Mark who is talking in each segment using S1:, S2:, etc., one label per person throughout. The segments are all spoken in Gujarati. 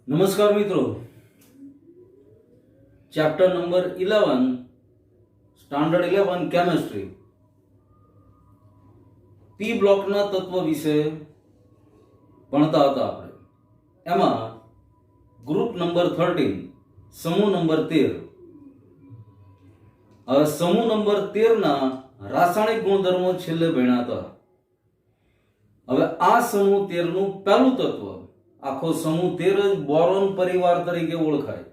S1: નમસ્કાર મિત્રો, ચેપ્ટર નંબર 11 સ્ટાન્ડર્ડ 11 કેમિસ્ટ્રી પી બ્લોકના તત્વ વિશે ભણતા હતા આપણે. એમાં ગ્રુપ નંબર 13 સમૂહ નંબર 13. હવે સમૂહ નંબર 13 ના રાસાયણિક ગુણધર્મો છેલ્લે ભણ્યા હતા. હવે આ સમૂહ 13 નું પહેલું તત્વ, આખો સમૂહ 13 જ બોરોન પરિવાર તરીકે ઓળખાય.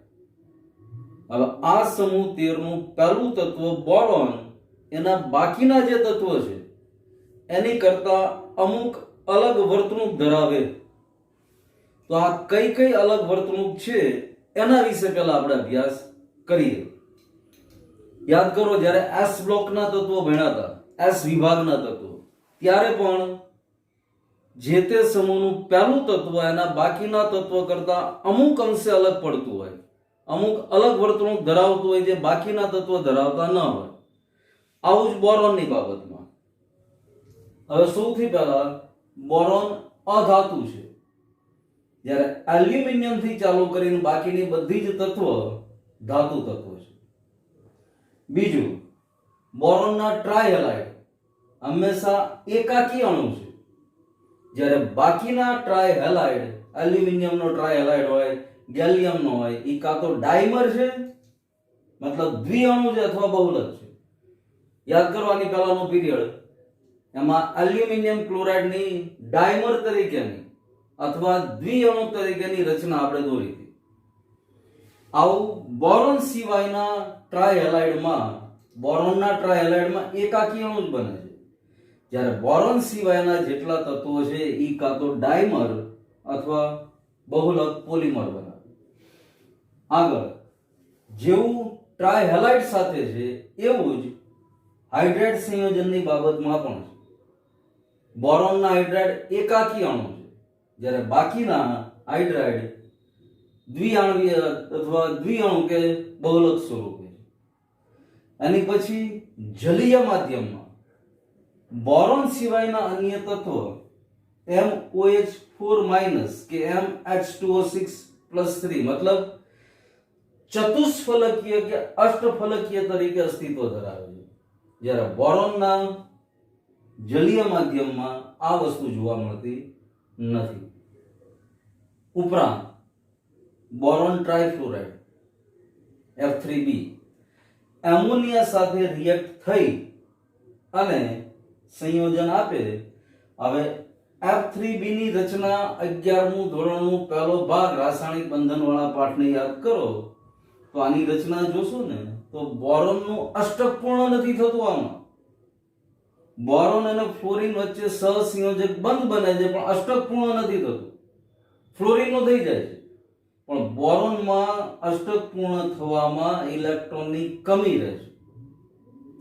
S1: હવે આ સમૂહ 13 નું પહેલું તત્વ બોરોન એના બાકીના જે તત્વ છે એની કરતા અમુક અલગ વર્તણૂક ધરાવે. તો આ કઈ કઈ અલગ વર્તણૂક છે એના વિશે પહેલા આપણે અભ્યાસ કરીએ. યાદ કરો, જ્યારે એસ બ્લોકના તત્વો ભણ્યા હતા, એસ વિભાગના તત્વો, ત્યારે પણ જે તે સમૂહનું પહેલું તત્વ એના બાકીના તત્વ કરતા અમુક અંશે અલગ પડતું હોય, અમુક અલગ વર્તણૂક ધરાવતું હોય જે બાકીના તત્વ ધરાવતા ન હોય. આવું જ બોરોનની બાબતમાં. હવે સૌથી પહેલા બોરોન અધાતુ છે. જ્યારે એલ્યુમિનિયમ થી ચાલુ કરીને બાકીની બધી જ તત્વ ધાતુ તત્વ છે. બીજું, બોરોનના ટ્રાયહેલાઇડ હંમેશા એકાકી અણુ છે. જ્યારે બાકીના ટ્રાયહેલાઇડ, એલ્યુમિનિયમનો ટ્રાયહેલાઇડ હોય, ગેલિયમનો હોય, એ કાં તો ડાયમર છે, મતલબ દ્વિઅણુ છે, અથવા બહુલક છે. યાદ કરવાની પહેલાનો પીરિયડ, એમાં એલ્યુમિનિયમ ક્લોરાઇડની ડાયમર તરીકેની અથવા દ્વિઅણુ તરીકેની રચના આપણે દોરી હતી. આવું બોરોન સિવાયના ટ્રાયહેલાઇડમાં, બોરોનના ટ્રાયહેલાઇડમાં એકાકી અણુ જ બને છે. જ્યારે બોરોન સિવાયના જેટલા તત્વો છે એ કાં તો ડાયમર અથવા બહુલક પોલિમર બનાવે. આગળ, જેવું ટ્રાયહેલાઇડ સાથે છે એવું જ હાઇડ્રાઇડ સંયોજનની બાબતમાં પણ છે. બોરોનના હાઇડ્રાઇડ એકાકી અણુ છે, જ્યારે બાકીના હાઇડ્રાઇડ દ્વિઆણવીય અથવા દ્વિઅણુ કે બહુલક સ્વરૂપે છે. એની પછી જલીય માધ્યમમાં બોરોન સિવાયના અન્ય તત્વો MOH4- કે MH2O6+3 મતલબ ચતુષ્ફલકીય કે અષ્ટફલકીય તરીકે અસ્તિત્વ ધરાવે છે. જ્યારે બોરોનના જલીય માધ્યમમાં આ વસ્તુ જોવા મળતી નથી. ઉપરાંત બોરોન ટ્રાયફ્લોરાઇડ F3B એમોનિયા સાથે રિએક્ટ થઈ અને સંયોજન આપે. હવે F3B ની રચના 11મું ધોરણનું પહેલો ભાગ રાસાયણિક બંધનવાળા પાઠને યાદ કરો તો આની રચના જોશો ને તો બોરોનનું અષ્ટક પૂર્ણ નથી થતું. આમાં બોરોન અને ફ્લોરિન વચ્ચે સહસંયોજક બંધ બને છે પણ અષ્ટક પૂર્ણ નથી થતું. ફ્લોરિનનું થઈ જાય છે પણ બોરોનમાં અષ્ટક પૂર્ણ થવામાં ઇલેક્ટ્રોનની કમી રહે છે,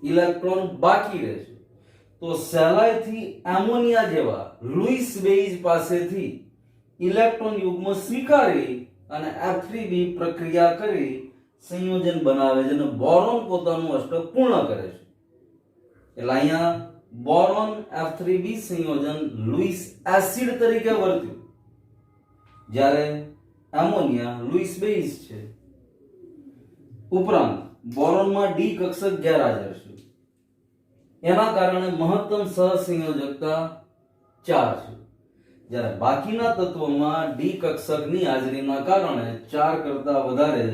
S1: ઇલેક્ટ્રોન બાકી રહે છે. તો સહેલાઈથી એમોનિયા જેવા લુઈસ બેઇઝ પાસેથી ઇલેક્ટ્રોન યુગ્મ સ્વીકારી અને F3B પ્રક્રિયા કરી સંયોજન બનાવે છે અને બોરોન પોતાનું અષ્ટક પૂર્ણ કરે છે. એટલે અહીંયા બોરોન F3B સંયોજન લુઈસ એસિડ તરીકે વર્ત્યું, જ્યારે એમોનિયા લુઈસ બેઇઝ છે. ઉપરાંત બોરોનમાં ડી કક્ષક ગેરહાજર છે. એના કારણે મહત્તમ સહસંયોજકતા 4 છે. જ્યારે બાકીના તત્વોમાં ડી કક્ષકની હાજરીના કારણે 4 કરતા વધારે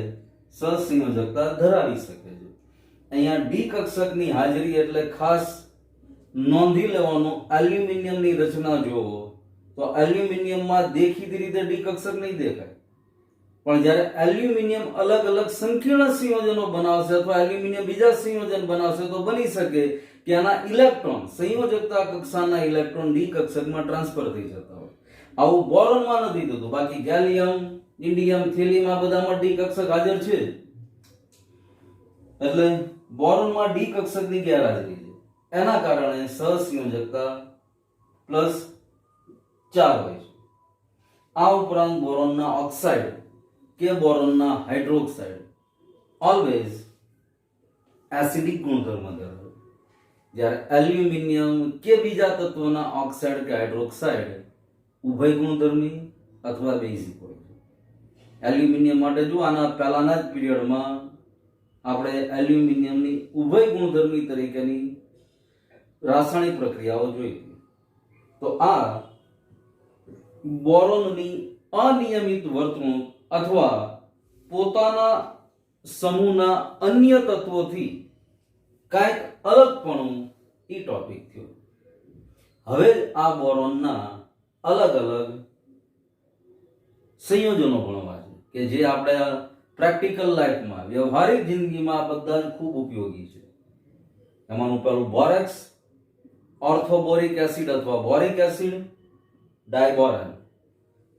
S1: સહસંયોજકતા ધરાવી શકે છે. અહીંયા ડી કક્ષકની હાજરી એટલે ખાસ નોંધી લેવાનું, એલ્યુમિનિયમની રચના જોવો તો એલ્યુમિનિયમમાં દેખીતી રીતે ડી કક્ષક નહીં દેખાય, પણ જ્યારે એલ્યુમિનિયમ અલગ અલગ સંકીર્ણ સંયોજનો બનાવશે અથવા એલ્યુમિનિયમ બીજા સંયોજન બનાવશે તો બની શકે કે આના ઇલેક્ટ્રોન, સંયોજકતા કક્ષાના ઇલેક્ટ્રોન ડી કક્ષકમાં ટ્રાન્સફર થઈ જતા હોય. આવું બોરોનમાં નથી થતું. બાકી ગેલિયમ, ઇન્ડિયમ, થેલિયમ આ બધામાં ડી કક્ષક હાજર છે. એટલે બોરોનમાં ડી કક્ષકની ગેરહાજરી છે. એના કારણે સહસંયોજકતા +4 હોય છે. આ ઉપરાંત બોરોનના ઓક્સાઇડ કે બોરોનના હાઇડ્રોક્સાઇડ ઓલવેઝ એસિડિક ગુણધર્મ ધરાવે. જ્યારે એલ્યુમિનિયમ કે બીજા તત્વોના ઓક્સાઇડ કે હાઇડ્રોક્સાઇડ ઉભય ગુણધર્મી અથવા બેઝિક હોય છે. એલ્યુમિનિયમ માટે જો આના પહેલાના જ પીરિયડમાં આપણે એલ્યુમિનિયમની ઉભય ગુણધર્મી તરીકેની રાસાયણિક પ્રક્રિયાઓ જોઈ હતી. તો આ બોરોનની અનિયમિત વર્તણૂક અથવા પોતાના સમૂહના અન્ય તત્વોથી કાંઈક અલગપણું એ ટોપિક થયો. હવે આ બોરોનના અલગ અલગ સંયોજનો ભણવા છે કે જે આપણે પ્રેક્ટિકલ લાઈફમાં વ્યવહારિક જિંદગીમાં આ બધા જ ખૂબ ઉપયોગી છે. એમાંનું પહેલું બોરેક્સ, ઓર્થોબોરિક એસિડ અથવા બોરિક એસિડ, ડાયબોરેન,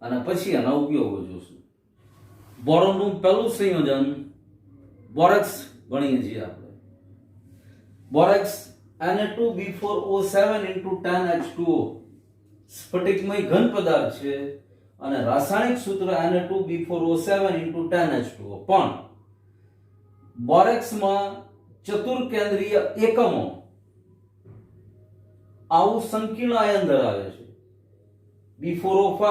S1: અને પછી એના ઉપયોગો જોશું. બોરોનનું પહેલું સંયોજન બોરેક્સ ગણીએ છીએ આપણે. બોરેક્સ Na2B4O7 into 10H2O સ્ફટિકમય ઘન પદાર્થ છે અને રાસાયણિક સૂત્ર Na2B4O7 into 10H2O. પણ બોરેક્સમાં ચતુર્કેન્દ્રીય એકમો આવું સંકીર્ણ આયન ધરાવે છે. B4O5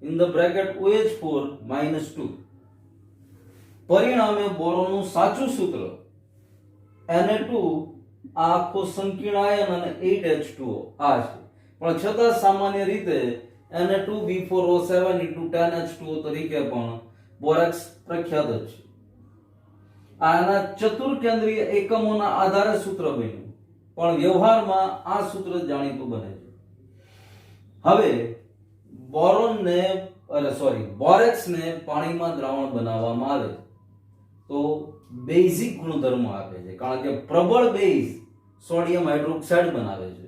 S1: in the bracket OH4 -2. પરિણામે બોરોનનું સાચું સૂત્ર Na2 આ આખો સંકીર્ણ આયન અને 8H2O આ છે. પણ છતાં સામાન્ય રીતે Na2B4O7 into 10H2O તરીકે પણ બોરેક્સ પ્રખ્યાત જ છે. આના ચતુર્કેન્દ્રીય એકમોના આધારે સૂત્ર બન્યું, પણ વ્યવહારમાં આ સૂત્ર જાણીતું બને છે. હવે બોરેક્સને પાણીમાં દ્રાવણ બનાવવામાં આવે તો બેઝિક ગુણધર્મો આપે છે, કારણ કે પ્રબળ બેઝ સોડિયમ હાઇડ્રોક્સાઇડ બનાવે છે.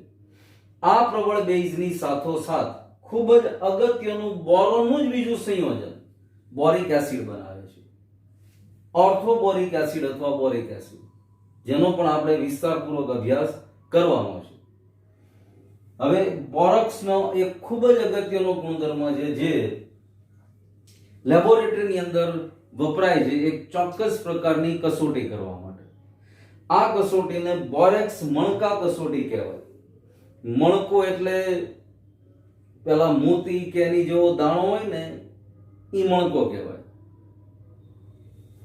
S1: આ પ્રબળ બેઝની સાથોસાથ ખૂબ જ અગત્યનું બોરોનનું જ બીજું સંયોજન બોરિક એસિડ બનાવે છે. ઓર્થોબોરિક એસિડ અથવા બોરિક એસિડ, જેનો પણ આપણે વિસ્તારપૂર્વક અભ્યાસ કરવાનો છે. હવે બોરેક્સનો એક ખૂબ જ અગત્યનો ગુણધર્મ છે જે લેબોરેટરીની અંદર વપરાય છે એક ચોક્કસ પ્રકારની કસોટી કરવા માટે. આ કસોટીને બોરેક્સ મણકા કસોટી કહેવાય. મણકો એટલે પેલા મોતી કે એની જેવો દાણો હોય ને એ મણકો કહેવાય.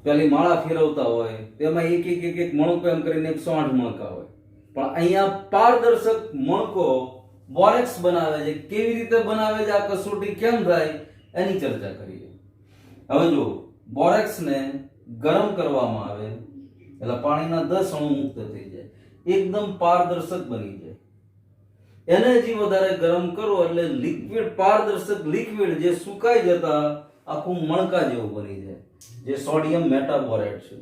S1: પેલી માળા ફેરવતા હોય તેમાં એક મણકો એમ કરીને 108 મણકા હોય. પણ અહીંયા પારદર્શક મણકો બોરેક્સ બનાવે છે. કેવી રીતે બનાવે છે, આ કસોટી કેમ થાય, એની ચર્ચા કરીએ. હવે જો બોરેક્સને ગરમ કરવામાં આવે એટલે પાણીના 10 અણુ મુક્ત થઈ જાય, એકદમ પારદર્શક બની જાય. એને હજી વધારે ગરમ કરો એટલે લિક્વિડ, પારદર્શક લિક્વિડ જે સુકાઈ જતા આખું મણકા જેવું બની જાય, જે સોડિયમ મેટાબોરેટ છે.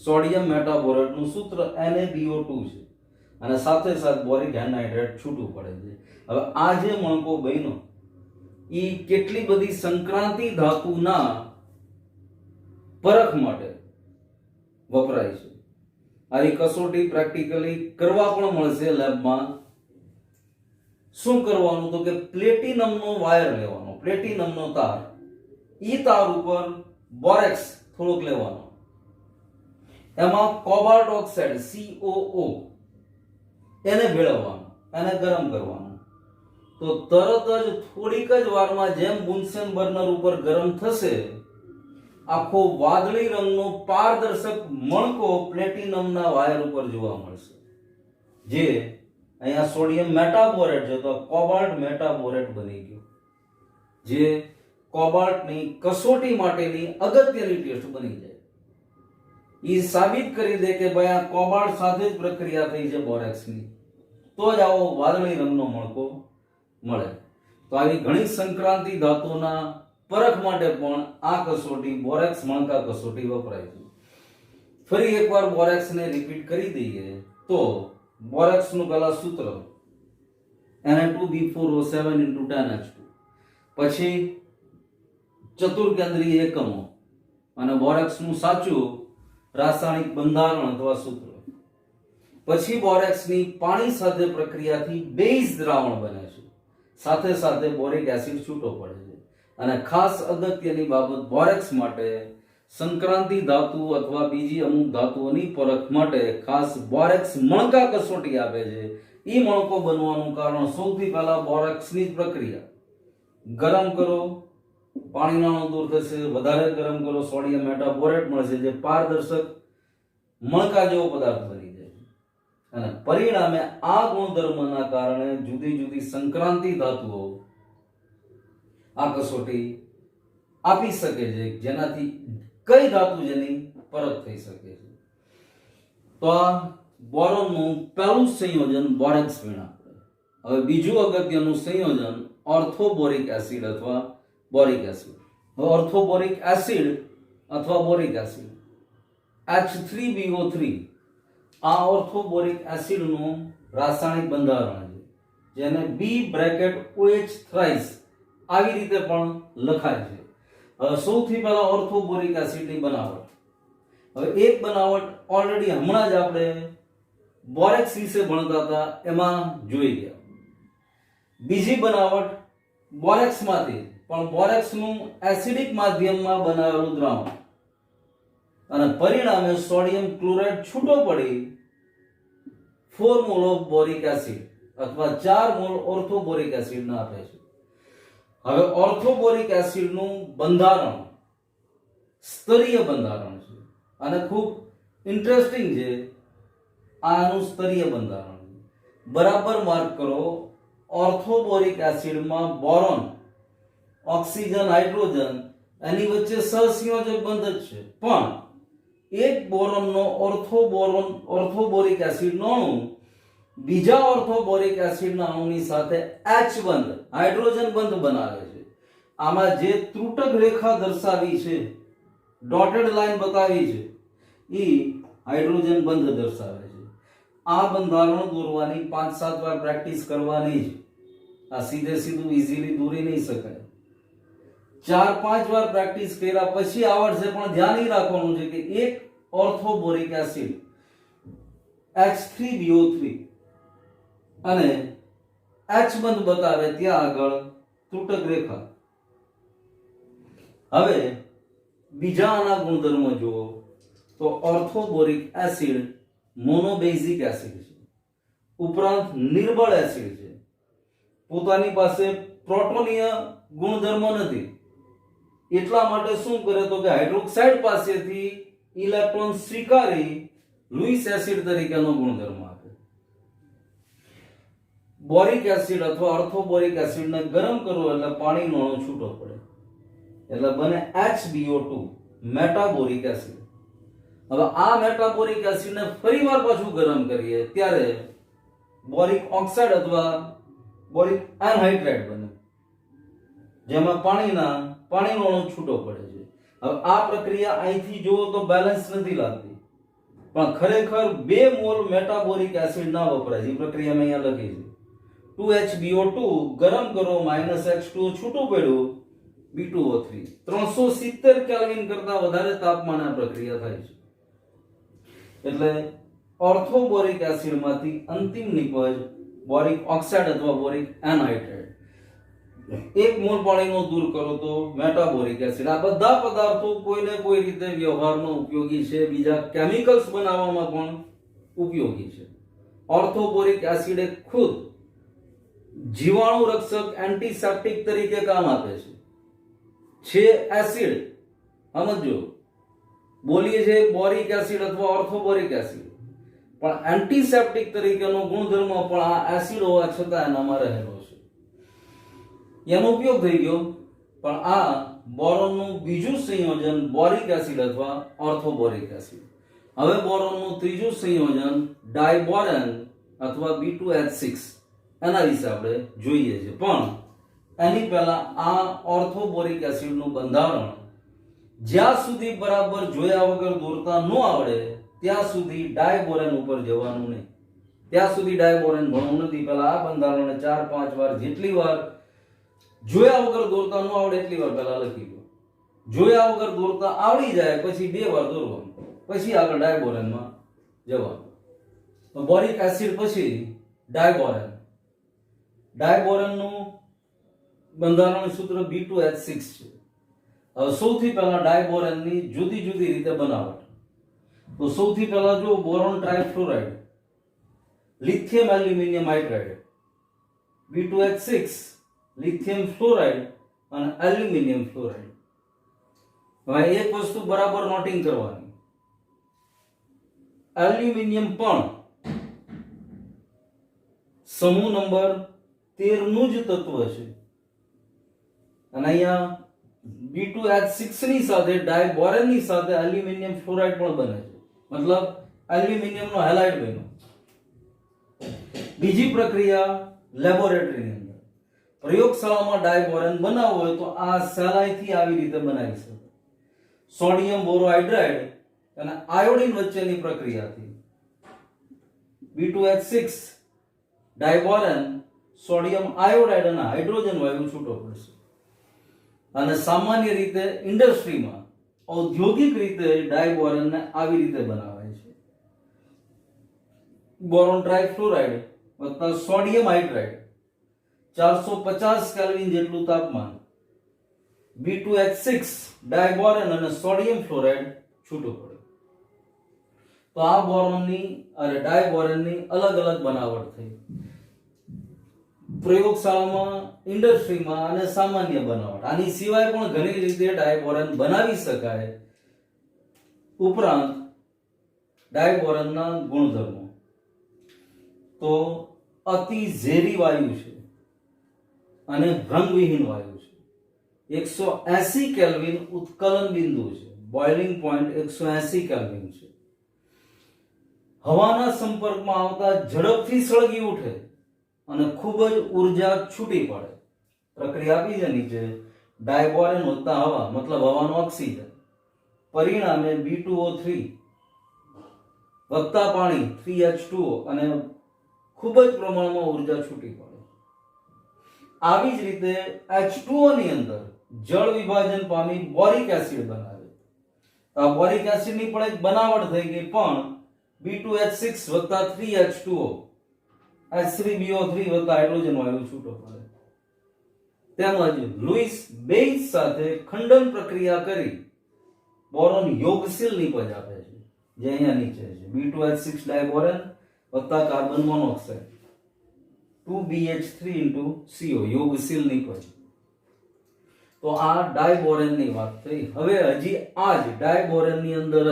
S1: સોડિયમ મેટાબોરેટનું સૂત્ર NaBO2 છે અને સાથે સાથે બોરિક એનહાઇડ્રેટ છૂટું પડે છે. હવે આ જે મણકો બન્યો એ કેટલી બધી સંક્રાંતિ ધાતુના પરખ માટે વપરાય છે. આવી કસોટી પ્રેક્ટિકલી કરવા પણ મળશે લેબમાં. શું કરવાનું તો કે પ્લેટિનમનો વાયર લેવાનો, પ્લેટિનમનો તાર. ઈ તાર ઉપર બોરેક્સ થોડોક લેવાનો, એમાં કોબાલ્ટ ઓક્સાઇડ COO એને ભેળવવાનું, એને ગરમ કરવાનું. તો તરત જ થોડીક જ વારમાં જેમ બુન્સેન બર્નર ઉપર ગરમ થશે, આખો વાદળી રંગનો પારદર્શક મણકો પ્લેટિનમના વાયર ઉપર જોવા મળશે. જે અહીંયા સોડિયમ મેટાબોરેટ છે તો કોબાલ્ટ મેટાબોરેટ બની ગયો, જે કોબાલ્ટની કસોટી માટેની અગત્યની ટેસ્ટ બની જાય. એ સાબિત કરી દે કે ભાઈ આ કોબાલ્ટ સાથે જ પ્રક્રિયા થઈ છે બોરેક્સની, તો જ આવો વાદળી રંગનો મણકો મળે. તો આવી ઘણી સંક્રાંતિ ધાતુના પરખ માટે પણ આ કસોટી બોરેક્સ મણકા કસોટી વપરાય છે. ફરી એકવાર બોરેક્સને રિપીટ કરી દઈએ તો બોરેક્સનું પહેલા સૂત્ર Na2B4O7 into 10H2, પછી ચતુર્કેન્દ્રીય એકમો અને બોરેક્સનું સાચું રાસાયણિક બંધારણ અથવા સૂત્ર, પછી બોરેક્સની પાણી સાથે પ્રક્રિયાથી બેઝ દ્રાવણ બને છે, સાથે સાથે બોરિક એસિડ છૂટો પડે છે. અને ખાસ અગત્યની બાબત બોરેક્સ માટે સંક્રાંતિ ધાતુ અથવા બીજી અમુક ધાતુઓની પરખ માટે ખાસ બોરેક્સ મણકા કસોટી આપે છે. એ મણકો બનવાનું કારણ સૌથી પહેલા બોરેક્સની જ પ્રક્રિયા. ગરમ કરો, પાણીનો અણુ દૂર થશે, વધારે ગરમ કરો સોડિયમ મેટાબોરેટ મળશે, જે પારદર્શક મણકા જેવો પદાર્થ બની જાય છે. અને પરિણામે આ ગુણધર્મના કારણે જુદી જુદી સંક્રાંતિ ધાતુઓ આ કસોટી આપી શકે છે, જેનાથી કઈ ધાતુ જેની પરત થઈ શકે છે. તો આ બોરોનનું પહેલું સંયોજન બોરેક્સ વીણા. હવે બીજું અગત્યનું સંયોજન ઓર્થોબોરિક એસિડ અથવા બોરિક એસિડ. હવે ઓર્થોબોરિક એસિડ અથવા બોરિક એસિડ H3BO3 આ ઓર્થોબોરિક એસિડનું રાસાયણિક બંધારણ છે, જેને B(OH thrice આવી રીતે પણ લખાય છે. હવે સૌથી પહેલા ઓર્થોબોરિક એસિડની બનાવટ. હવે એક બનાવટ ઓલરેડી હમણાં જ આપણે બોરેક્સ વિશે ભણતા હતા એમાં જોઈ ગયા. બીજી બનાવટ બોરેક્સમાંથી, પણ બોરેક્સનું એસિડિક માધ્યમમાં બનાવેલું દ્રાવણ, અને પરિણામે સોડિયમ ક્લોરાઇડ છૂટો પડી 4 મોલ ઓફ બોરિક એસિડ અથવા 4 મોલ ઓર્થોબોરિક એસિડ ના આપે છે. હવે ઓર્થોબોરિક એસિડનું બંધારણ સ્તરીય બંધારણ છે અને ખૂબ ઇન્ટરેસ્ટિંગ છે. આનું સ્તરીય બંધારણ બરાબર માર્ક કરો. ઓર્થોબોરિક એસિડમાં બોરોન, ઓક્સિજન, હાઇડ્રોજન એની વચ્ચે સહસંયોજક બંધ જ છે, પણ એક બોરોનનો ઓર્થોબોરિક એસિડનો અણુ બીજા ઓર્થોબોરિક એસિડના અણુની સાથે H બંધ, હાઇડ્રોજન બંધ બનાવે છે. આમાં જે ત્રુટક રેખા દર્શાવી છે, ડોટેડ લાઈન બતાવી છે, એ હાઇડ્રોજન બંધ દર્શાવે છે. આ બંધારણ દોરવાની 5-7 વાર પ્રેક્ટિસ કરવાની છે. આ સીધે સીધું ઇઝીલી દોરી નહીં શકાય. 4-5 વાર પ્રેક્ટિસ કર્યા પછી આવડશે, પણ ધ્યાન રાખવાનું છે કે એક ઓર્થોબોરિક એસિડ H3BO3 અને H બંધ બતાવે ત્યાં આગળ ત્રુટક રેખા. હવે બીજા આના ગુણધર્મો જુઓ તો ઓર્થોબોરિક એસિડ મોનોબેઝિક એસિડ છે, ઉપરાંત નિર્બળ એસિડ છે. પોતાની પાસે પ્રોટોનીય ગુણધર્મ નથી, એટલા માટે શું કરે તો કે હાઇડ્રોક્સાઇડ પાસેથી ઇલેક્ટ્રોન સ્વીકારી લુઈસ એસિડ તરીકેનો ગુણધર્મ આપે. બોરિક એસિડ અથવા ઓર્થોબોરિક એસિડને ગરમ કરો એટલે પાણીનો અણુ છૂટો પડે, એટલે બને HBO2 મેટાબોરિક એસિડ. હવે આ મેટાબોરિક એસિડને ફરીવાર પાછું ગરમ કરીએ ત્યારે બોરિક ઓક્સાઇડ અથવા બોરિક એનહાઇડ્રાઇડ બને, જેમાં પાણીનો અણુ છૂટો પડે છે. હવે આ પ્રક્રિયા અહીંથી જુઓ તો બેલેન્સ નથી લાગતી, પણ ખરેખર 2 મોલ મેટાબોરિક એસિડ ના વપરાય. એ પ્રક્રિયા મેં અહીંયા લખી છે. 2HBO2 ગરમ કરો, -H2O છૂટું પડ્યું, B2O3. 370 કેલ્વિન કરતા વધારે તાપમાને આ પ્રક્રિયા થાય છે. એટલે ઓર્થોબોરિક એસિડમાંથી અંતિમ નિપજ બોરિક ઓક્સાઇડ અથવા બોરિક એનહાઇડ્રાઇડ. 1 મોલ પાણીનો દૂર કરો તો મેટાબોરિક એસિડ. આ બધા પદાર્થો કોઈને કોઈ રીતે વ્યવહારમાં ઉપયોગી છે, બીજા કેમિકલ્સ બનાવવામાં પણ ઉપયોગી છે. ઓર્થોબોરિક એસિડ ખુદ જીવાણુ રક્ષક એન્ટીસેપ્ટિક તરીકે કામ આપે છે એસિડ. સમજો, બોલીએ છે બોરિક એસિડ અથવા ઓર્થોબોરિક એસિડ, પણ એન્ટીસેપ્ટિક તરીકેનો ગુણધર્મ પણ આ એસિડ હોવા છતાં એનામાં રહેલો છે. એનો ઉપયોગ થઈ ગયો. પણ આ બોરોનનું બીજું સંયોજન બોરિક એસિડ અથવા ઓર્થોબોરિક એસિડ. હવે બોરોનનું ત્રીજું સંયોજન ડાયબોરેન અથવા B2H6 એના વિશે આપણે જોઈએ છે. પણ એની પહેલા આ ઓર્થોબોરિક એસિડનું બંધારણ જ્યાં સુધી બરાબર જોયા વગર દોરતા ન આવડે ત્યાં સુધી ડાયબોરેન ઉપર જવાનું નહીં. ત્યાં સુધી ડાયબોરેન ભણવું નથી. પહેલા આ બંધારણને 4-5 વાર, જેટલી વાર જોયા વગર દોરતા ન આવડે એટલી વાર પહેલા લખી દો. જોયા વગર દોરતા આવડી જાય પછી 2 વાર દોરવાનું, પછી આગળ ડાયબોરેનમાં જવાનું. તો બોરિક એસિડ પછી ડાયબોરેન. ડાયબોરેનનું બંધારણ સૂત્ર B2H6 છે. હવે સૌથી પહેલા ડાયબોરેનની જુદી જુદી રીતે બનાવટ. તો સૌથી પહેલા જો boron trifluoride, lithium aluminium hydride, B2H6, lithium fluoride અને એલ્યુમિનિયમ ફ્લોરાઇડ. હવે એક વસ્તુ બરાબર નોટિંગ કરવાની, એલ્યુમિનિયમ પણ સમૂહ નંબર 13 નું જ તત્વ છે અને અહીંયા B2H6 ની સાથે ડાયબોરેન ની સાથે એલ્યુમિનિયમ ફ્લોરાઇડ પણ બને છે, મતલબ એલ્યુમિનિયમ નો હેલાઇડ બન્યો. બીજી પ્રક્રિયા લેબોરેટરીની અંદર, પ્રયોગશાળામાં ડાયબોરેન બનાવવો હોય તો આ સહેલાઈથી આવી રીતે બનાવી શકે. સોડિયમ બોરોહાઇડ્રાઇડ અને આયોડિન વચ્ચેની પ્રક્રિયાથી B2H6 ડાયબોરેન, સોડિયમ આયોડાઇડ અને હાઇડ્રોજન વાયુ છૂટો પડશે. અને સામાન્ય રીતે ઇન્ડસ્ટ્રીમાં ઔદ્યોગિક રીતે ડાયબોરેનને આવી રીતે બનાવાય છે. બોરોન ટ્રાઇફ્લોરાઇડ વત્તા સોડિયમ હાઇડ્રાઇડ 450 કેલ્વિન જેટલું તાપમાન, B2H6 ડાયબોરેન અને સોડિયમ ફ્લોરાઇડ છૂટું પડે. તો આ બોરોનની અને ડાયબોરેનની અલગ અલગ બનાવટ થઈ. પ્રયોગશાળામાં, ઇન્ડસ્ટ્રીમાં અને સામાન્ય બનાવટ. આની સિવાય પણ ઘણી રીતે ડાયબોરેન બનાવી શકાય. ઉપરાંત ડાયબોરેનના ગુણધર્મો તો અતિ ઝેરી વાયુ છે અને ભ્રંગવિહીન વાયુ છે. 180 કેલ્વિન ઉત્કલન બિંદુ છે, બોઇલિંગ પોઈન્ટ 180 કેલ્વિન છે. હવાના સંપર્કમાં આવતા ઝડપથી સળગી ઉઠે અને ખૂબ જ ઉર્જા છૂટી પડે. પ્રક્રિયા આપી છે નીચે, ડાયબોરેન વત્તા હવા મતલબ હવાનો ઓક્સિજન, પરિણામે B2O3 વત્તા પાણી 3H2O અને ખૂબ જ પ્રમાણમાં ઉર્જા છૂટી પડે. આવી જ રીતે H2O ની અંદર જળ વિભાજન પામી બોરિક એસિડ બનાવે. આ બોરિક એસિડની પણ એક બનાવટ થઈ ગઈ, પણ B2H6 વત્તા 3H2O H3BO3 વત્તા હાઇડ્રોજન વાયુ છૂટો પડે. તેમજ લુઈસ બેઇઝ સાથે ખંડન પ્રક્રિયા કરી બોરોન યોગશીલ નિપજ આપે છે, જે અહીંયા નીચે છે. B2H6 ડાયબોરેન વત્તા કાર્બન મોનોક્સાઇડ 2BH3 યોગશીલ નિપજ. તો આ ડાયબોરેનની વાત થઈ. હવે હજી આ જ ડાયબોરેનની અંદર જ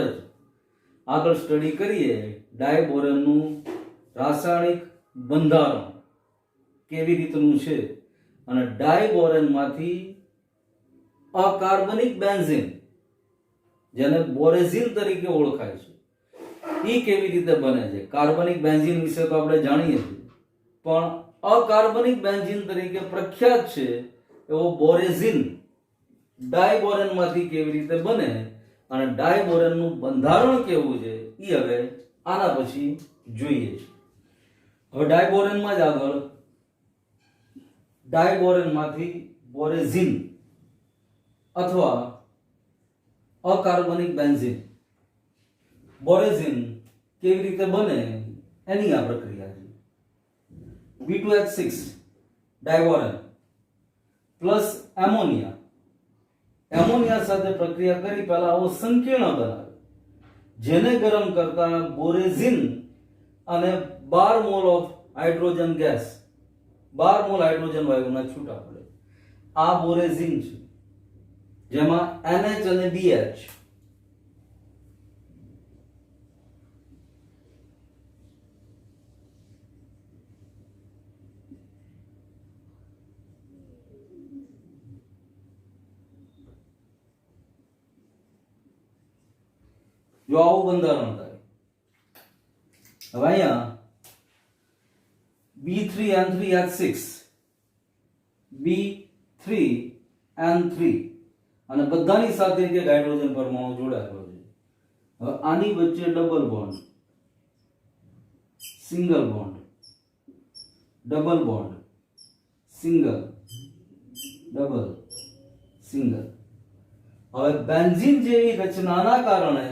S1: આગળ સ્ટડી કરીએ ડાયબોરેનનું રાસાયણિક બંધારણ કેવી રીતનું છે અને ડાયબોરેનમાંથી અકાર્બનિક બેન્ઝીન, જેને બોરેઝીન તરીકે ઓળખાય છે, એ કેવી રીતે બને છે. કાર્બનિક બેન્ઝીન વિશે તો આપણે જાણીએ છીએ, પણ અકાર્બનિક બેન્ઝીન તરીકે પ્રખ્યાત છે એવો બોરેઝીન ડાયબોરેનમાંથી કેવી રીતે બને અને ડાયબોરેનનું બંધારણ કેવું છે એ હવે આના પછી જોઈએ છે. હવે ડાયબોરેનમાં જ આગળ ડાયબોરેનમાંથી બોરેઝીન અથવા અકાર્બનિક બેન્ઝીન, બોરેઝીન કેવી રીતે બને એની આ પ્રક્રિયા છે. B2H6 ડાયબોરેન પ્લસ એમોનિયા સાથે પ્રક્રિયા કરી પહેલા આવો સંકીર્ણ બનાવે, જેને ગરમ કરતા બોરેઝીન અને 12 mole of hydrogen gas, 12 mole hydrogen વાયુના છૂટા પડે. આ બોરેઝીન છે, જેમાં NH અને BH જો આવું બંધારણ થાય. હવે અહીંયા B3N3H6 B3N3 અને બધાની સાથે એક હાઇડ્રોજન પરમાણુ જોડાયેલો છે. હવે આની વચ્ચે double bond, single bond, double bond, single, double, single. હવે બેન્ઝીન જેવી રચનાના કારણે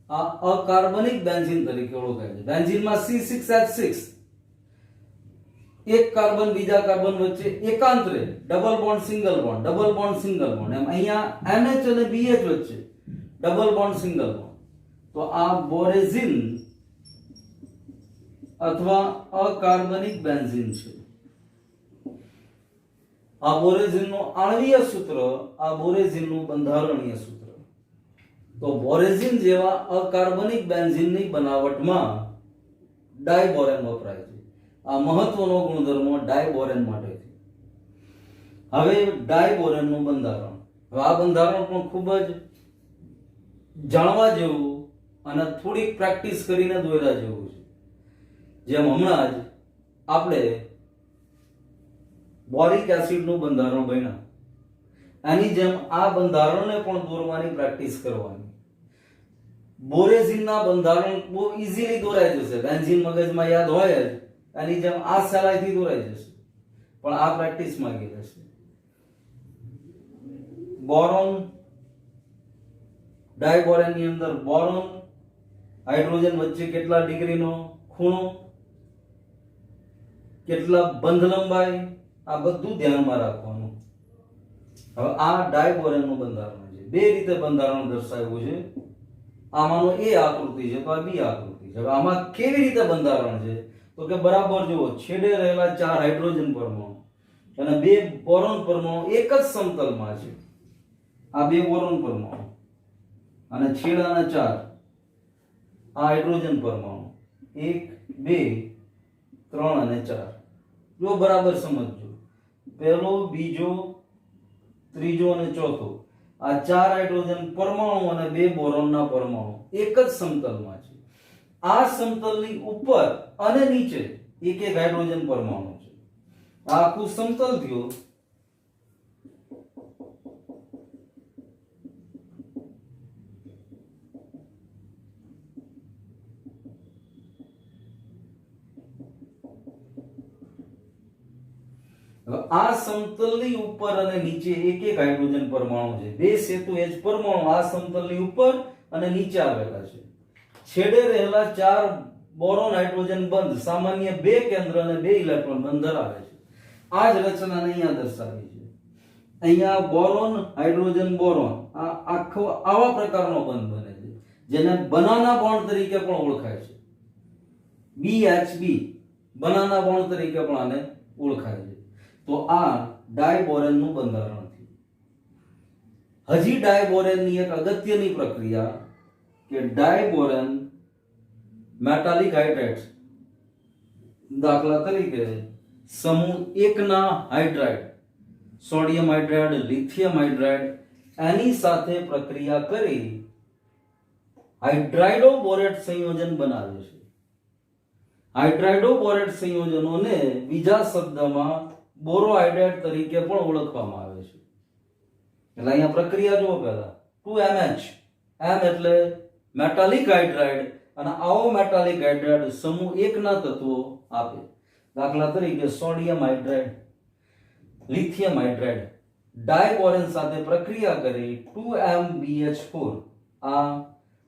S1: આ અકાર્બનિક બેન્ઝીન તરીકે ઓળખાય છે. બેન્ઝીનમાં C6H6 એક કાર્બન બીજા કાર્બન વચ્ચે એકાંતરે double bond single bond, double bond single bond, એમ અહીંયા NH અને BH વચ્ચે ડબલ બોન્ડ સિંગલ બોન્ડ. તો આ બોરેઝીન અથવા અકાર્બનિક બેન્ઝીન છે. આ બોરેઝિનનું આણ્વીય સૂત્ર, આ બોરેઝિનનું બંધારણીય સૂત્ર. તો બોરેઝિન જેવા અકાર્બનિક બેન્ઝીનની બનાવટમાં ડાયબોરેન વપરાય છે. આ મહત્વનો ગુણધર્મ ડાયબોરેન માટે છે. હવે ડાયબોરેનનું બંધારણ. હવે આ બંધારણ પણ ખૂબ જ જાણવા જેવું અને થોડીક પ્રેક્ટિસ કરીને દોર્યા જેવું છે. જેમ હમણાં જ આપણે બોરિક એસિડનું બંધારણ ભણ્યા, એની જેમ આ બંધારણને પણ દોરવાની પ્રેક્ટિસ કરવાની. બોરેઝિનના બંધારણ બહુ ઈઝીલી દોરાઈ જશે, બેન્ઝીન મગજમાં યાદ હોય જ, એની જેમ આ સહેલાઈથી દોરાઈ જશે, પણ આ પ્રેક્ટિસ માંગી રહેશે. બોરોન, ડાયબોરેન ની અંદર બોરોન હાઇડ્રોજન વચ્ચે કેટલા ડિગ્રીનો ખૂણો, કેટલા બંધ લંબાઈ, આ બધું ધ્યાનમાં રાખવાનું. હવે આ ડાયબોરેનનું બંધારણ છે. બે રીતે બંધારણ દર્શાવ્યું છે. આમાંનો એ આકૃતિ છે, તો આ બી આકૃતિ છે. હવે આમાં કેવી રીતે બંધારણ છે તો કે બરાબર જુઓ, છેડે રહેલા 4 હાઇડ્રોજન પરમાણુ અને 2 બોરોન પરમાણુ એક જ સમતલમાં છે. આ 2 બોરોન પરમાણુ અને છેડાના 4 આ હાઇડ્રોજન પરમાણુ 1 2 3 અને 4. જો બરાબર સમજજો, પહેલો, બીજો, ત્રીજો અને ચોથો, આ 4 હાઇડ્રોજન પરમાણુ અને 2 બોરોનના પરમાણુ એક જ સમતલમાં છે. આ સમતલની ઉપર અને નીચે એક એક હાઇડ્રોજન પરમાણુ છે. આ આખું સમતલ થયું. આ સમતલની ઉપર અને નીચે એક એક હાઇડ્રોજન પરમાણુ છે. 2 સેતુ H પરમાણુ આ સમતલની ઉપર અને નીચે આવેલા છે. છેડે રહેલા 4 બોરોન હાઇડ્રોજન બંધ સામાન્ય 2 કેન્દ્ર અને 2 ઇલેક્ટ્રોન બંધ ધરાવે છે. આ જ રચનાને અહીંયા દર્શાવી છે. અહીંયા બોરોન હાઇડ્રોજન બોરોન આ આખો આવા પ્રકારનો બંધ બને છે, જેને બનાના બોન્ડ તરીકે પણ ઓળખાય છે. BHB બનાના બોન્ડ તરીકે પણ આને ઓળખાય છે. તો આ ડાયબોરેનનું બંધારણ થયું. હજી ડાયબોરેનની એક અગત્યની પ્રક્રિયા કે ડાયબોરેન મેટાલિક હાઇડ્રેટ્સ, દાખલા તરીકે સમૂહ 1 ના hydride, sodium hydride, lithium hydride, એની સાથે પ્રક્રિયા કરી હાઇડ્રાઇડો બોરેટ સંયોજન બનાવે છે. હાઇડ્રાઇડો બોરેટ સંયોજનોને બીજા શબ્દમાં બોરોહાઇડ્રેટ તરીકે પણ ઓળખવામાં આવે છે. એટલે અહીંયા પ્રક્રિયા જુઓ. પહેલા 2MH, M એટલે મેટાલિક હાઇડ્રાઇડ, અને આવો મેટાલિક હાઇડ્રાઇડ સમૂહ 1 ના તત્વો આપે. દાખલા તરીકે સોડિયમ હાઇડ્રાઇડ, લિથિયમ હાઇડ્રાઇડ ડાયબોરેન સાથે પ્રક્રિયા કરી 2MbH4 આ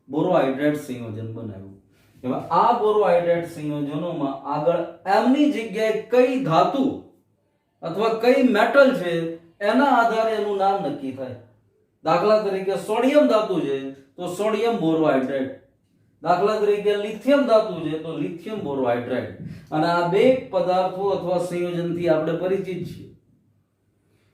S1: બોરોહાઇડ્રેટ સંયોજન બનાવ્યું. હવે આ બોરોહાઇડ્રેટ સંયોજનોમાં આગળ M ની જગ્યાએ કઈ ધાતુ અથવા કઈ મેટલ છે એના આધારે એનું નામ નક્કી થાય. દાખલા તરીકે સોડિયમ ધાતુ છે તો સોડિયમ બોરોહાઇડ્રેટ, દાખલા તરીકે લિથિયમ ધાતુ છે તો લિથિયમ બોરોહાઇડ્રેટ. અને આ બે પદાર્થો અથવા સંયોજનથી આપણે પરિચિત છીએ.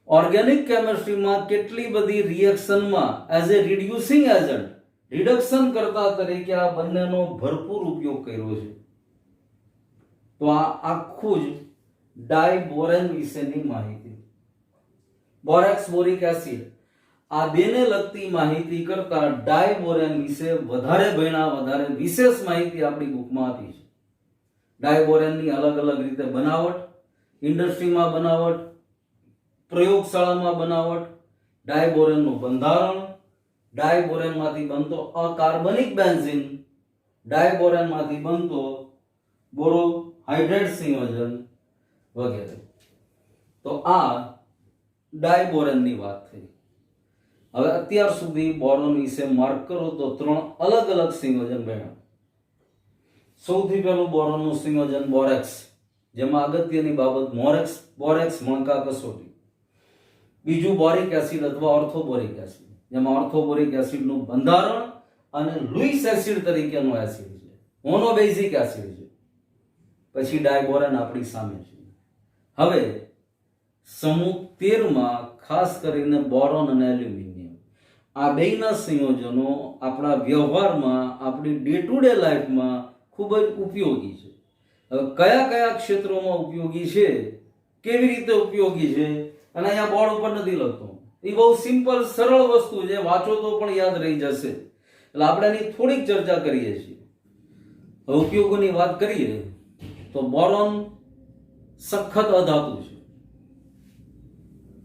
S1: ઓર્ગેનિક કેમિસ્ટ્રીમાં કેટલી બધી રિએક્શનમાં as a reducing agent, reduction કરતા તરીકે આ બંનેનો ભરપૂર ઉપયોગ કર્યો છે. તો આ આખું જ ડાયબોરેન વિશેની માહિતી. બોરેક્સ, બોરિક એસિડ આ બેને લગતી માહિતી કરતા ડાયબોરેન વિશે વધારે ભણ્યા, વધારે વિશેષ માહિતી આપણી બુકમાં આપી છે. ડાયબોરેનની અલગ અલગ રીતે બનાવટ, ઇન્ડસ્ટ્રીમાં બનાવટ, પ્રયોગશાળામાં બનાવટ, ડાયબોરેનનું બંધારણ, ડાયબોરેનમાંથી બનતો અકાર્બનિક બેન્ઝીન, ડાયબોરેનમાંથી બનતો બોરોહાઇડ્રેટ સંયોજન વગેરે. તો આ ડાયબોરેનની વાત થઈ. હવે અત્યાર સુધી બોરોન વિશે માર્ક કરો તો 3 અલગ અલગ સંયોજન બન્યા. સૌથી પહેલું બોરોનનું સંયોજન બોરેક્સ, જેમાં અગત્યની બાબત બોરેક્સ મણકા કસોટી. બીજું બોરિક એસિડ અથવા ઓર્થોબોરિક એસિડ, જેમાં ઓર્થોબોરિક એસિડનું બંધારણ અને લુઈસ એસિડ તરીકેનો એસિડ છે, મોનોબેઝિક એસિડ છે. પછી ડાયબોરેન આપણી સામે છે. હવે સમૂહ 13માં ખાસ કરીને બોરોન અને એલ્યુમિનિયમ આ બેયના સંયોજનો આપણા વ્યવહારમાં, આપણી ડે ટુ ડે લાઈફમાં ખૂબ જ ઉપયોગી છે. હવે કયા કયા ક્ષેત્રોમાં ઉપયોગી છે, કેવી રીતે ઉપયોગી છે, અને અહીંયા બોર્ડ ઉપર નથી લખતો. એ બહુ સિમ્પલ સરળ વસ્તુ છે, વાંચો તો પણ યાદ રહી જશે. એટલે આપણે એની થોડીક ચર્ચા કરીએ છીએ. હવે ઉપયોગોની વાત કરીએ તો બોરોન સખત અધાતુ છે,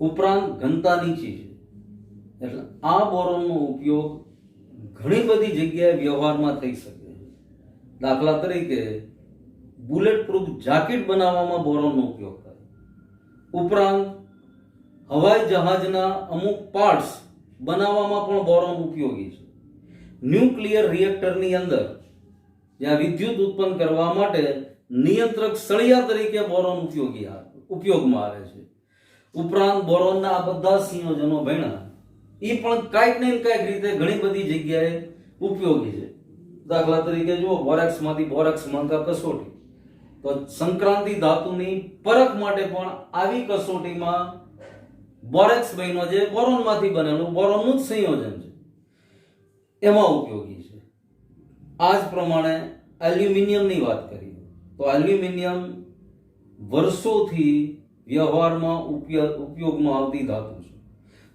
S1: ઉપરાંત ઘનતા નીચી છે. એટલે આ બોરોનનો ઉપયોગ ઘણી બધી જગ્યાએ વ્યવહારમાં થઈ શકે છે. દાખલા તરીકે બુલેટ પ્રૂફ જાકેટ બનાવવામાં બોરોનનો ઉપયોગ થાય. ઉપરાંત હવાઈ જહાજના અમુક પાર્ટ્સ બનાવવામાં પણ બોરોન ઉપયોગી છે. ન્યુક્લિયર રિએક્ટરની અંદર જ્યાં વિદ્યુત ઉત્પન્ન કરવા માટે નિયંત્રક સળિયા તરીકે બોરોન ઉપયોગમાં આવે છે. ઉપરાંત બોરોનના આ બધા સંયોજનો ભણ્યા એ પણ કાંઈક ને કાંઈક રીતે ઘણી બધી જગ્યાએ ઉપયોગી છે. દાખલા તરીકે જુઓ, બોરેક્સમાંથી બોરેક્સ માંગા કસોટી, તો સંક્રાંતિ ધાતુની પરખ માટે પણ આવી કસોટીમાં બોરેક્સ બન્યો જે બોરોનમાંથી બનેલું બોરોનનું જ સંયોજન છે, એમાં ઉપયોગી છે. આ જ પ્રમાણે એલ્યુમિનિયમની વાત કરીએ તો એલ્યુમિનિયમ વર્ષોથી વ્યવહારમાં ઉપયોગમાં આવતી ધાતુ છે.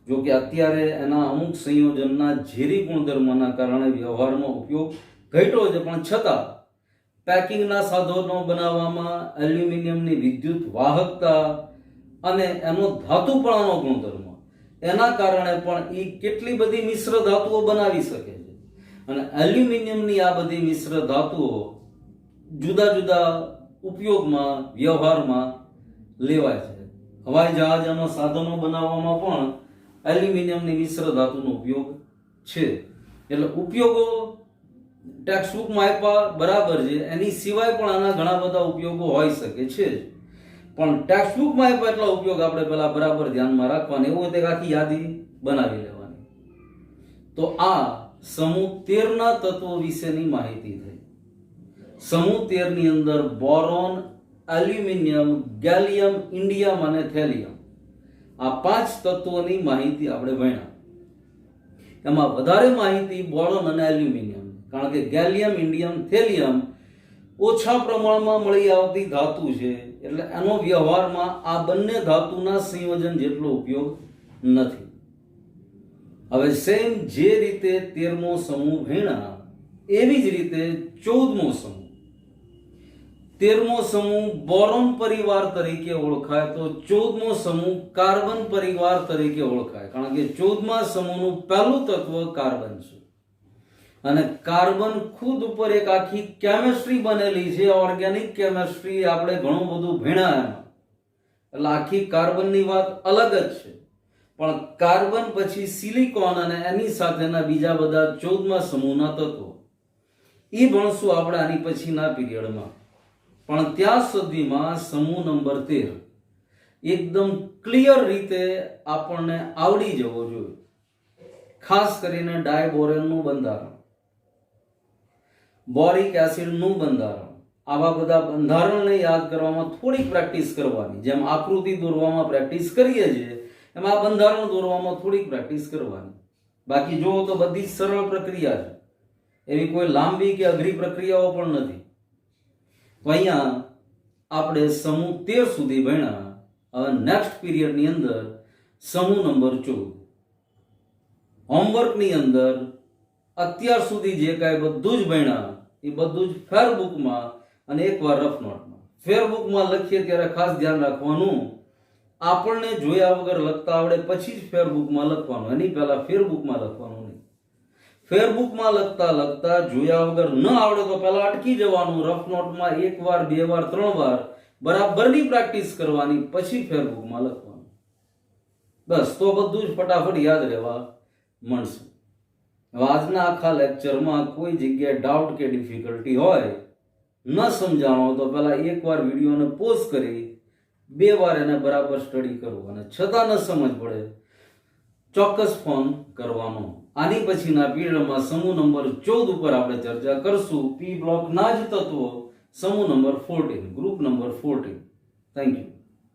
S1: જો કે અત્યારે એના અમુક સંયોજનના ઝેરી ગુણધર્મોના કારણે વ્યવહારમાં ઉપયોગ ઘટ્યો છે, પણ છતાં પેકિંગના સાધનો બનાવવામાં એલ્યુમિનિયમની વિદ્યુત વાહકતા અને એનો ધાતુપણાનો ગુણધર્મ એના કારણે પણ એ કેટલી બધી મિશ્ર ધાતુઓ બનાવી શકે છે. અને એલ્યુમિનિયમની આ બધી મિશ્ર ધાતુઓ જુદા જુદા ઉપયોગમાં વ્યવહારમાં લેવાય છે. હવાઈ જહાજ અને સાધનો બનાવવામાં પણ એલ્યુમિનિયમની મિશ્ર ધાતુનો ઉપયોગ છે. એટલે ઉપયોગો ટેક્સ્ટબુકમાં આપ્યા બરાબર છે, એની સિવાય પણ આના ઘણા બધા ઉપયોગો હોઈ શકે છે. પણ ટેક્સ્ટબુકમાં આપ્યા એટલા ઉપયોગ આપણે પેલા બરાબર ધ્યાનમાં રાખવાના. એવું હોય તો આખી યાદી બનાવી લેવાની. તો આ સમૂહ 13 ના તત્વો વિશેની માહિતી થઈ. સમૂહ 13 ની અંદર બોરોન, એલ્યુમિનિયમ, ગેલિયમ, ઇન્ડિયમ અને થેલિયમ આ 5 તત્વોની માહિતી આપણે ભણ્યા. એમાં વધારે માહિતી બોરોન અને એલ્યુમિનિયમ, કારણ કે ગેલિયમ, ઇન્ડિયમ, થેલિયમ ઓછા પ્રમાણમાં મળી આવતી ધાતુ છે. એટલે એનો વ્યવહારમાં આ બંને ધાતુના સંયોજન જેટલો ઉપયોગ નથી. હવે સેમ જે રીતે 13મો સમૂહ ભણ્યા એવી જ રીતે 14મો સમૂહ. 13મો સમૂહ બોરોન પરિવાર તરીકે ઓળખાય તો 14મો સમૂહ કાર્બન પરિવાર તરીકે ઓળખાય, કારણ કે 14મા સમૂહનું પહેલું તત્વ કાર્બન છે. અને કાર્બન ખુદ ઉપર એક આખી કેમિસ્ટ્રી બનેલી છે, ઓર્ગેનિક કેમિસ્ટ્રી. આપણે ઘણું બધું ભણ્યા એમાં, એટલે આખી કાર્બનની વાત અલગ જ છે. પણ કાર્બન પછી સિલિકોન અને એની સાથેના બીજા બધા 14મા સમૂહના તત્વો એ ભણશું આપણે આની પછીના પીરિયડમાં. પણ ત્યાં સુધીમાં સમૂહ નંબર 13 એકદમ ક્લિયર રીતે આપણને આવડી જવો જોઈએ. ખાસ કરીને ડાયબોરેનનું બંધારણ, બોરિક એસિડનું બંધારણ, આવા બધા બંધારણને યાદ કરવામાં થોડીક પ્રેક્ટિસ કરવાની. જેમ આકૃતિ દોરવામાં પ્રેક્ટિસ કરીએ છીએ એમાં આ બંધારણ દોરવામાં થોડીક પ્રેક્ટિસ કરવાની. બાકી જુઓ તો બધી જ સરળ પ્રક્રિયા છે, એવી કોઈ લાંબી કે અઘરી પ્રક્રિયાઓ પણ નથી. તો અહીંયા આપણે સમૂહ 13 સુધી ભણ્યા. હવે નેક્સ્ટ પીરિયડની અંદર સમૂહ નંબર 14. હોમવર્કની અંદર અત્યાર સુધી જે કાંઈ બધું જ ભણ્યા એ બધું જ ફેરબુકમાં અને એકવાર રફ નોટમાં. ફેરબુકમાં લખીએ ત્યારે ખાસ ધ્યાન રાખવાનું, આપણને જોયા વગર લખતા આવડે પછી જ ફેરબુકમાં લખવાનું, એની પહેલા ફેરબુકમાં લખવાનું નહીં. ફેરબુકમાં લખતા લખતા જોયા વગર ન આવડે તો પહેલા અટકી જવાનું, રફ નોટમાં 1 વાર 2 વાર 3 વાર બરાબરની પ્રેક્ટિસ કરવાની, પછી ફેરબુકમાં લખવાનું. બસ, તો બધું જ ફટાફટ યાદ રહેવા મળશે. હવે આજના આખા લેક્ચરમાં કોઈ જગ્યાએ ડાઉટ કે ડિફિકલ્ટી હોય, ન સમજાણો તો પહેલા 1 વાર વિડીયોને પોઝ કરી 2 વાર એને બરાબર સ્ટડી કરવો, અને છતાં ન સમજ પડે ચોક્કસ ફોન કરવાનો. આની પછીના પીરિયડમાં સમૂહ નંબર 14 ઉપર આપણે ચર્ચા કરશું. પી બ્લોકના જ તત્વો, સમૂહ number 14, group number 14. Thank you.